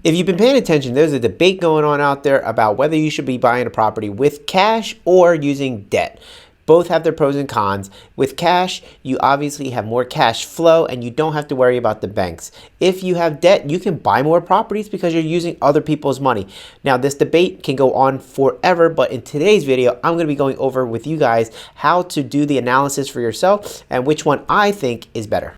If you've been paying attention, there's a debate going on out there about whether you should be buying a property with cash or using debt. Both have their pros and cons. With cash, you obviously have more cash flow and you don't have to worry about the banks. If you have debt, you can buy more properties because you're using other people's money. Now, this debate can go on forever, but in today's video, I'm going to be going over with you guys how to do the analysis for yourself and which one I think is better.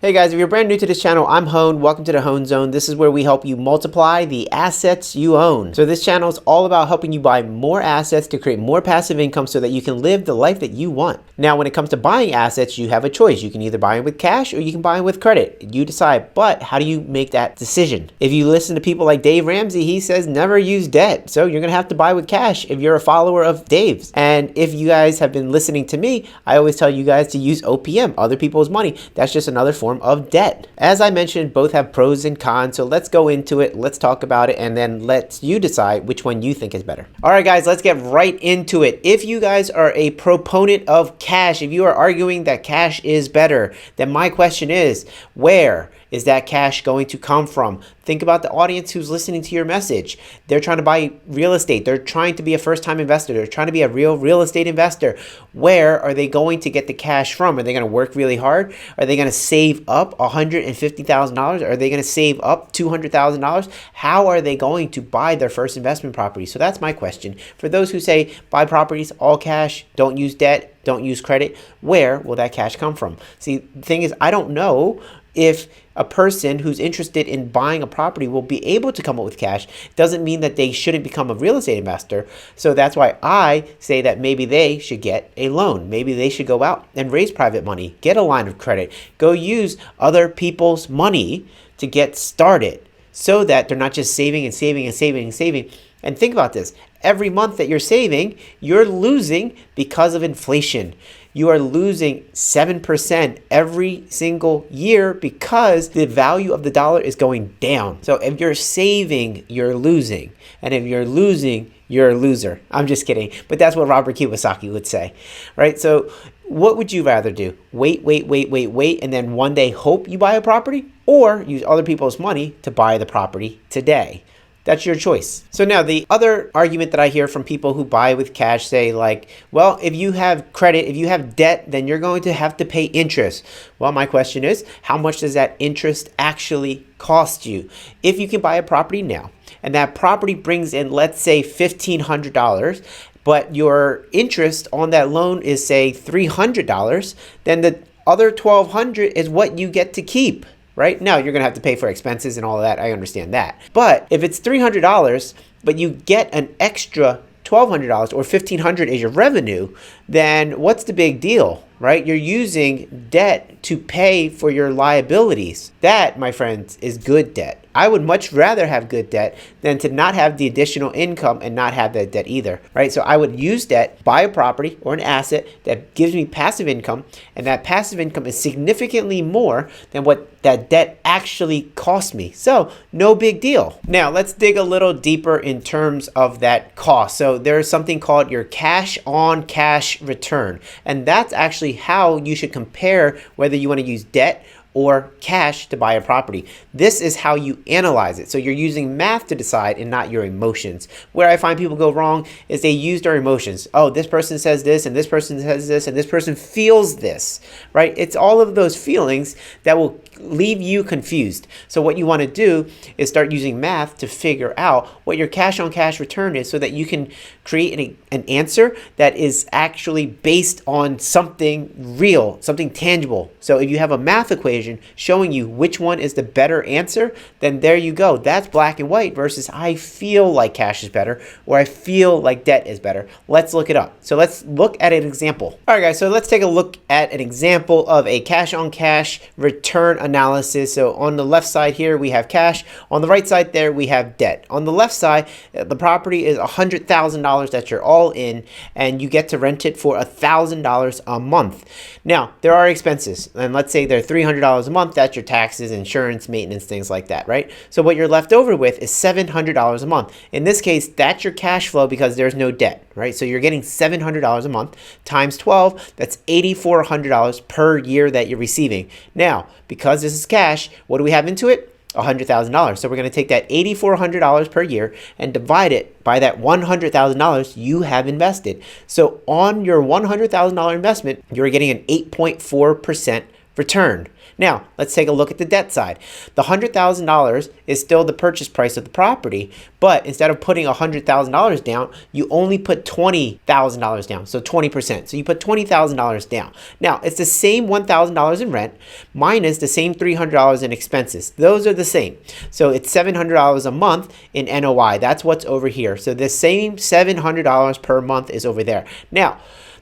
Hey guys, if you're brand new to this channel, I'm Hoan. Welcome to the Hoan Zone. This is where we help you multiply the assets you own. So this channel is all about helping you buy more assets to create more passive income so that you can live the life that you want. Now, when it comes to buying assets, you have a choice. You can either buy them with cash or you can buy them with credit. You decide, but how do you make that decision? If you listen to people like Dave Ramsey, he says never use debt. So you're gonna have to buy with cash if you're a follower of Dave's. And if you guys have been listening to me, I always tell you guys to use OPM, other people's money. That's just another form of debt. As I mentioned, both have pros and cons, so let's go into it, let's talk about it, and then let you decide which one you think is better. All right guys, let's get right into it. If you guys are a proponent of cash, if you are arguing that cash is better, then my question is, where is that cash going to come from? Think about the audience who's listening to your message. They're trying to buy real estate. They're trying to be a first-time investor. They're trying to be a real estate investor. Where are they going to get the cash from? Are they going to work really hard? Are they going to save up $150,000? Are they going to save up $200,000? How are they going to buy their first investment property? So that's my question. For those who say buy properties all cash, don't use debt, don't use credit, where will that cash come from? See, the thing is, I don't know if a person who's interested in buying a property will be able to come up with cash. Doesn't mean that they shouldn't become a real estate investor. So that's why I say that maybe they should get a loan. Maybe they should go out and raise private money, get a line of credit, go use other people's money to get started so that they're not just saving and saving and saving and saving. And think about this. Every month that you're saving, you're losing because of inflation. You are losing 7% every single year because the value of the dollar is going down. So if you're saving, you're losing. And if you're losing, you're a loser. I'm just kidding. But that's what Robert Kiyosaki would say, right? So what would you rather do? Wait, and then one day hope you buy a property, or use other people's money to buy the property today? That's your choice. So now the other argument that I hear from people who buy with cash say like, well, if you have credit, if you have debt, then you're going to have to pay interest. Well, my question is, how much does that interest actually cost you? If you can buy a property now and that property brings in, let's say $1,500, but your interest on that loan is say $300, then the other $1,200 is what you get to keep. Right now, you're going to have to pay for expenses and all of that. I understand that. But if it's $300, but you get an extra $1,200 or $1,500 is your revenue, then what's the big deal, right? You're using debt to pay for your liabilities. That, my friends, is good debt. I would much rather have good debt than to not have the additional income and not have that debt either, right? So I would use debt, buy a property or an asset that gives me passive income, and that passive income is significantly more than what that debt actually cost me. So no big deal. Now let's dig a little deeper in terms of that cost. So there's something called your cash on cash return, and that's actually how you should compare whether you want to use debt or cash to buy a property. This is how you analyze it. So you're using math to decide and not your emotions. Where I find people go wrong is they use their emotions. Oh, this person says this and this person says this and this person feels this, right? It's all of those feelings that will leave you confused. So what you want to do is start using math to figure out what your cash on cash return is so that you can create an answer that is actually based on something real, something tangible. So if you have a math equation showing you which one is the better answer, then there you go. That's black and white versus I feel like cash is better or I feel like debt is better. Let's look it up. So let's look at an example. All right, guys, so let's take a look at an example of a cash on cash return analysis. So on the left side here, we have cash. On the right side there, we have debt. On the left side, the property is $100,000 $1,000 that you're all in, and you get to rent it for $1,000 a month. Now, there are expenses, and let's say they're $300 a month. That's your taxes, insurance, maintenance, things like that, right? So what you're left over with is $700 a month. In this case, that's your cash flow because there's no debt, right? So you're getting $700 a month times 12. That's $8,400 per year that you're receiving. Now, because this is cash, what do we have into it? $100,000. So we're going to take that $8,400 per year and divide it by that $100,000 you have invested. So on your $100,000 investment, you're getting an 8.4% return. Now, let's take a look at the debt side. The $100,000 is still the purchase price of the property, but instead of putting $100,000 down, you only put $20,000 down, so 20%. So you put $20,000 down. Now, it's the same $1,000 in rent minus the same $300 in expenses. Those are the same. So it's $700 a month in NOI. That's what's over here. So the same $700 per month is over there. Now,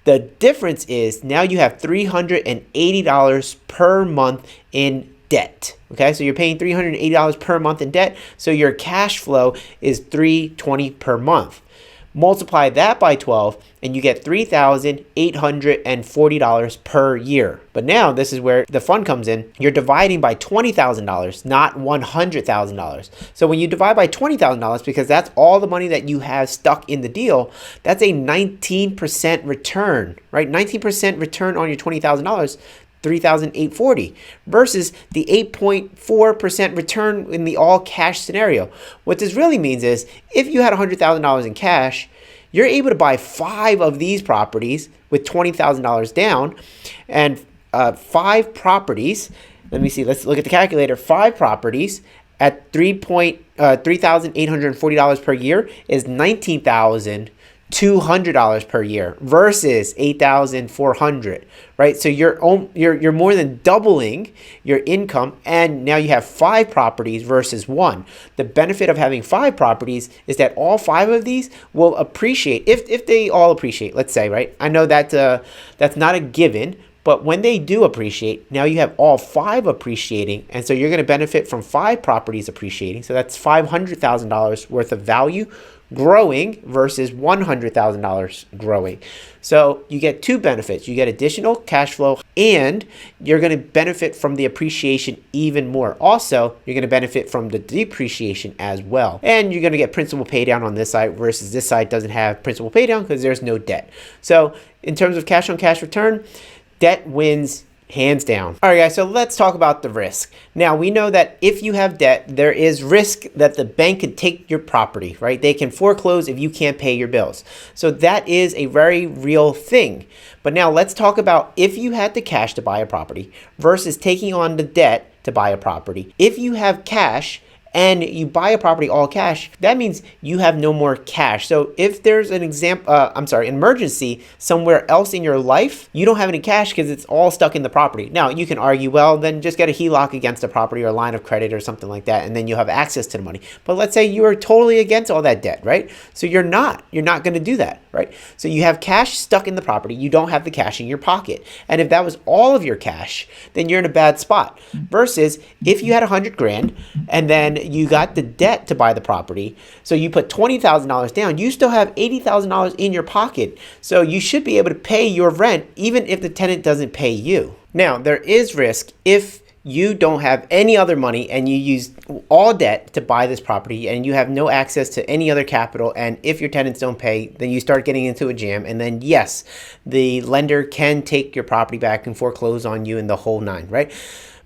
the difference is now you have $380 per month in debt. Okay, so you're paying $380 per month in debt. So your cash flow is $320 per month. Multiply that by 12 and you get $3,840 per year. But now this is where the fun comes in. You're dividing by $20,000, not $100,000. So when you divide by $20,000, because that's all the money that you have stuck in the deal, that's a 19% return, right? 19% return on your $20,000. $3,840 versus the 8.4% return in the all cash scenario. What this really means is if you had $100,000 in cash, you're able to buy 5 of these properties with $20,000 down, and 5 properties. Let me see. Let's look at the calculator. 5 properties at $3,840 per year is $19,200 per year versus $8,400, right? So you're more than doubling your income, and now you have 5 properties versus 1. The benefit of having 5 properties is that all 5 of these will appreciate if they all appreciate. Let's say, right? I know that that's not a given. But when they do appreciate, now you have all 5 appreciating, and so you're going to benefit from 5 properties appreciating. So that's $500,000 worth of value growing versus $100,000 growing. So you get 2 benefits. You get additional cash flow, and you're going to benefit from the appreciation even more. Also, you're going to benefit from the depreciation as well. And you're going to get principal pay down on this side versus this side doesn't have principal pay down because there's no debt. So in terms of cash on cash return, debt wins hands down. All right, guys, so let's talk about the risk. Now, we know that if you have debt, there is risk that the bank could take your property, right? They can foreclose if you can't pay your bills. So that is a very real thing. But now let's talk about if you had the cash to buy a property versus taking on the debt to buy a property. If you have cash and you buy a property all cash, that means you have no more cash. So if there's an emergency somewhere else in your life, you don't have any cash because it's all stuck in the property. Now, you can argue, well, then just get a HELOC against the property or a line of credit or something like that, and then you'll have access to the money. But let's say you are totally against all that debt, right? So you're not going to do that, right? So you have cash stuck in the property. You don't have the cash in your pocket. And if that was all of your cash, then you're in a bad spot. Versus if you had $100,000 and then you got the debt to buy the property, so you put $20,000 down, you still have $80,000 in your pocket. So you should be able to pay your rent even if the tenant doesn't pay you. Now, there is risk if you don't have any other money and you use all debt to buy this property and you have no access to any other capital, and if your tenants don't pay, then you start getting into a jam, and then yes, the lender can take your property back and foreclose on you in the whole 9, right?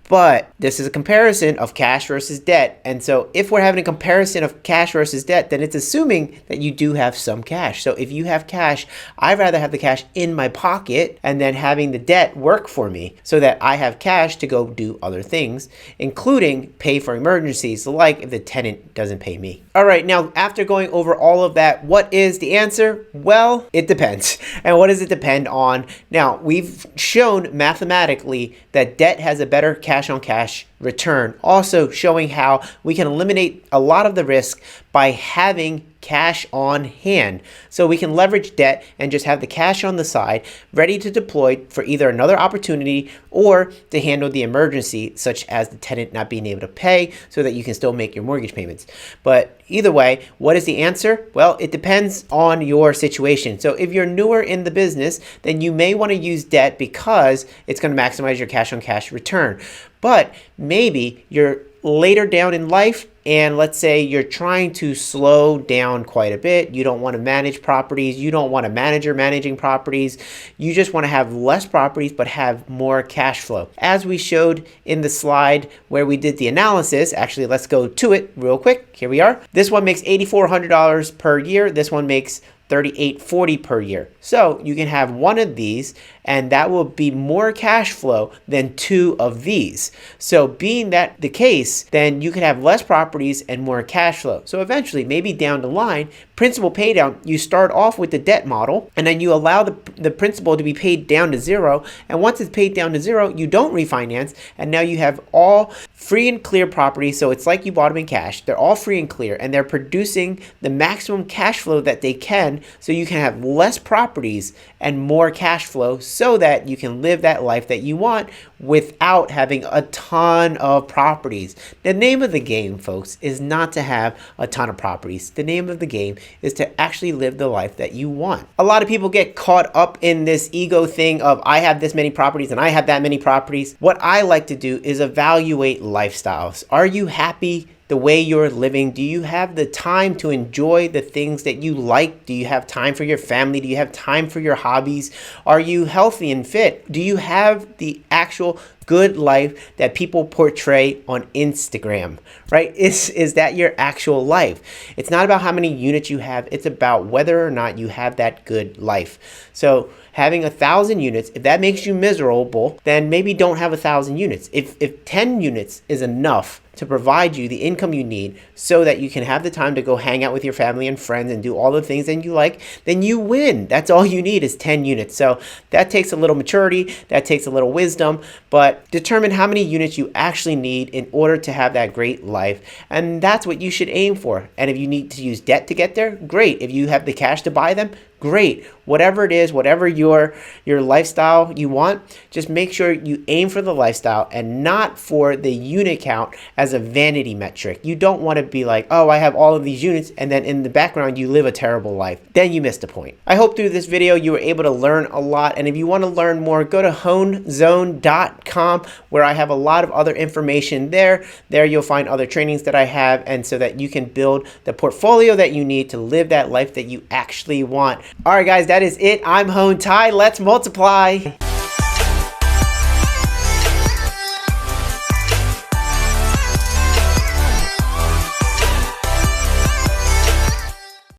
But this is a comparison of cash versus debt. And so if we're having a comparison of cash versus debt, then it's assuming that you do have some cash. So if you have cash, I'd rather have the cash in my pocket and then having the debt work for me so that I have cash to go do other things, including pay for emergencies, like if the tenant doesn't pay me. All right, now after going over all of that, what is the answer? Well, it depends. And what does it depend on? Now, we've shown mathematically that debt has a better cash on cash return, also showing how we can eliminate a lot of the risk by having cash on hand. So we can leverage debt and just have the cash on the side ready to deploy for either another opportunity or to handle the emergency, such as the tenant not being able to pay, so that you can still make your mortgage payments. But either way, what is the answer? Well, it depends on your situation. So if you're newer in the business, then you may want to use debt because it's going to maximize your cash on cash return. But maybe you're later down in life, and let's say you're trying to slow down quite a bit. You don't want to manage properties. You don't want a manager managing properties. You just want to have less properties but have more cash flow. As we showed in the slide where we did the analysis, actually, let's go to it real quick. Here we are. This one makes $8,400 per year. This one makes $3,840 per year. So you can have one of these and that will be more cash flow than two of these. So being that the case, then you can have less properties and more cash flow. So eventually, maybe down the line, principal pay down, you start off with the debt model and then you allow the principal to be paid down to zero. And once it's paid down to zero, you don't refinance. And now you have all free and clear properties. So it's like you bought them in cash. They're all free and clear and they're producing the maximum cash flow that they can. So you can have less properties and more cash flow so that you can live that life that you want without having a ton of properties. The name of the game, folks, is not to have a ton of properties. The name of the game is to actually live the life that you want. A lot of people get caught up in this ego thing of I have this many properties and I have that many properties. What I like to do is evaluate lifestyles. Are you happy the way you're living? Do you have the time to enjoy the things that you like? Do you have time for your family? Do you have time for your hobbies? Are you healthy and fit? Do you have the actual good life that people portray on Instagram, right? Is that your actual life? It's not about how many units you have. It's about whether or not you have that good life. So having 1,000 units, if that makes you miserable, then maybe don't have 1,000 units. If 10 units is enough to provide you the income you need so that you can have the time to go hang out with your family and friends and do all the things that you like, then you win. That's all you need is 10 units. So that takes a little maturity, that takes a little wisdom, but determine how many units you actually need in order to have that great life. And that's what you should aim for. And if you need to use debt to get there, great. If you have the cash to buy them, great. Whatever it is, whatever your lifestyle you want, just make sure you aim for the lifestyle and not for the unit count as a vanity metric. You don't want to be like, oh, I have all of these units, and then in the background you live a terrible life. Then you missed the point. I hope through this video you were able to learn a lot, and if you want to learn more, go to hoanzone.com where I have a lot of other information there. There you'll find other trainings that I have, and so that you can build the portfolio that you need to live that life that you actually want. All right, guys, that is it. I'm Hoan Tai. Let's multiply.